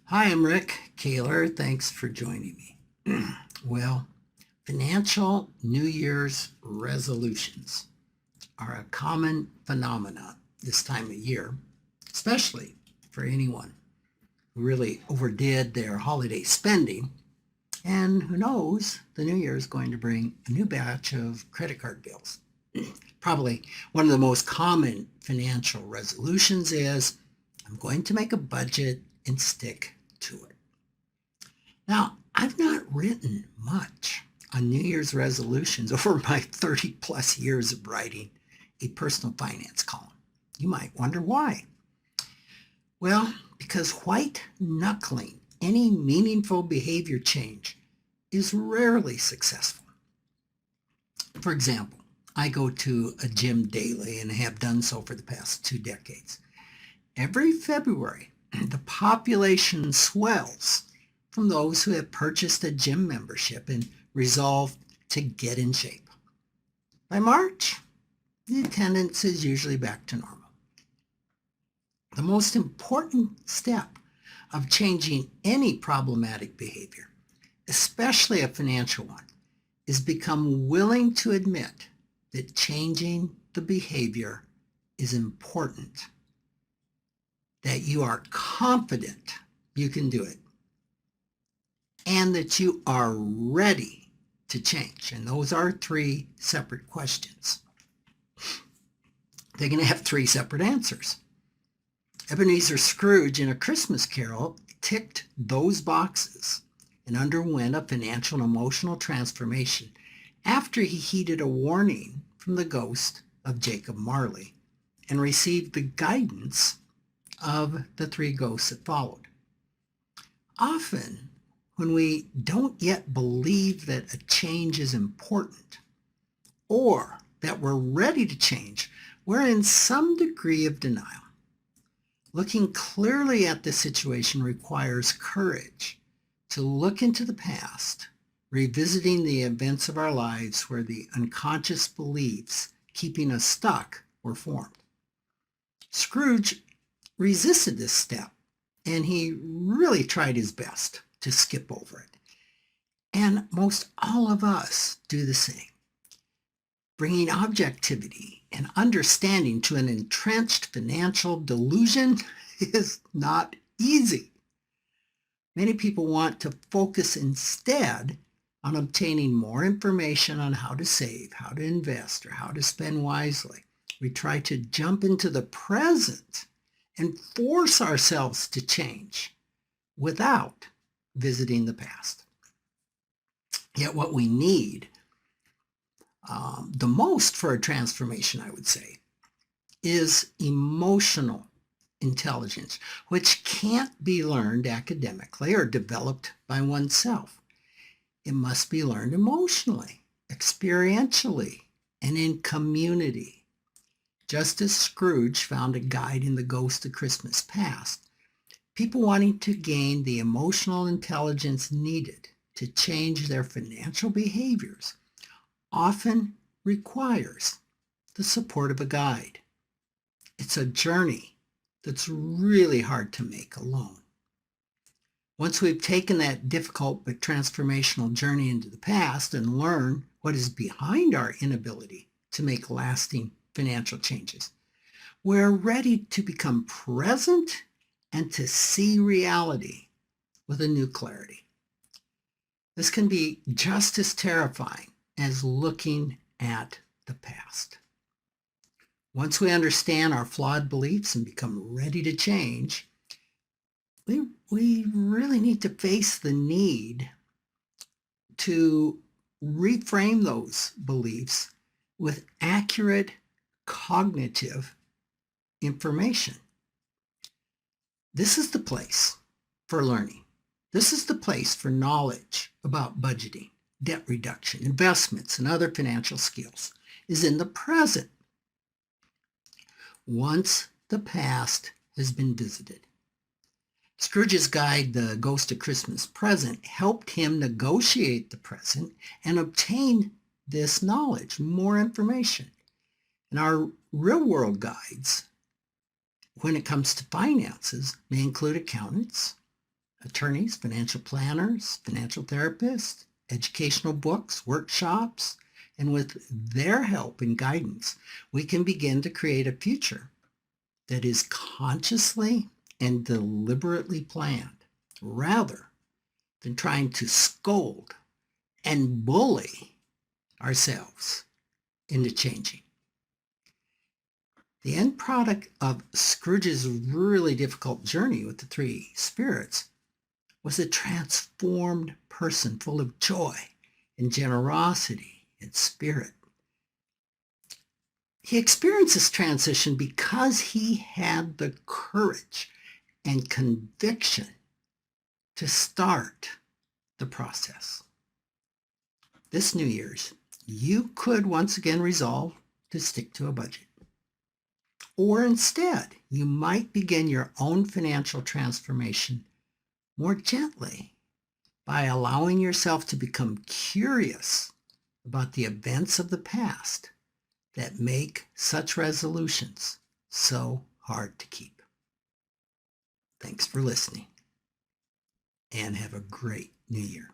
Hi, I'm Rick Kaler. Thanks for joining me. Well, financial New Year's resolutions are a common phenomenon this time of year, especially for anyone who really overdid their holiday spending. And who knows, the new year is going to bring a new batch of credit card bills. Probably one of the most common financial resolutions is I'm going to make a budget and stick to it. Now, I've not written much on New Year's resolutions over my 30 plus years of writing a personal finance column. You might wonder why. Well, because white knuckling any meaningful behavior change is rarely successful. For example, I go to a gym daily and have done so for the past 2 decades. Every February, the population swells from those who have purchased a gym membership and resolve to get in shape. By March, the attendance is usually back to normal. The most important step of changing any problematic behavior, especially a financial one, is become willing to admit that changing the behavior is important, that you are confident you can do it, and that you are ready to change. And those are three separate questions. They're going to have three separate answers. Ebenezer Scrooge in A Christmas Carol ticked those boxes and underwent a financial and emotional transformation after he heeded a warning from the ghost of Jacob Marley and received the guidance of the three ghosts that followed. Often, when we don't yet believe that a change is important or that we're ready to change, we're in some degree of denial. Looking clearly at the situation requires courage to look into the past, revisiting the events of our lives where the unconscious beliefs keeping us stuck were formed. Scrooge resisted this step, and he really tried his best to skip over it. And most all of us do the same. Bringing objectivity and understanding to an entrenched financial delusion is not easy. Many people want to focus instead on obtaining more information on how to save, how to invest, or how to spend wisely. We try to jump into the present and force ourselves to change without visiting the past. Yet what we need the most for a transformation, I would say, is emotional intelligence, which can't be learned academically or developed by oneself. It must be learned emotionally, experientially, and in community. Just as Scrooge found a guide in the Ghost of Christmas Past, people wanting to gain the emotional intelligence needed to change their financial behaviors often requires the support of a guide. It's a journey that's really hard to make alone. Once we've taken that difficult but transformational journey into the past and learn what is behind our inability to make lasting financial changes, we're ready to become present and to see reality with a new clarity. This can be just as terrifying as looking at the past. Once we understand our flawed beliefs and become ready to change, we really need to face the need to reframe those beliefs with accurate cognitive information. This is the place for learning. This is the place for knowledge about budgeting, debt reduction, investments, and other financial skills, is in the present. Once the past has been visited. Scrooge's guide, The Ghost of Christmas Present, helped him negotiate the present and obtain this knowledge, more information. And our real-world guides, when it comes to finances, may include accountants, attorneys, financial planners, financial therapists, educational books, workshops, and with their help and guidance, we can begin to create a future that is consciously and deliberately planned, rather than trying to scold and bully ourselves into changing. The end product of Scrooge's really difficult journey with the three spirits was a transformed person full of joy and generosity and spirit. He experienced this transition because he had the courage and conviction to start the process. This New Year's, you could once again resolve to stick to a budget. Or instead, you might begin your own financial transformation more gently by allowing yourself to become curious about the events of the past that make such resolutions so hard to keep. Thanks for listening, and have a great New Year.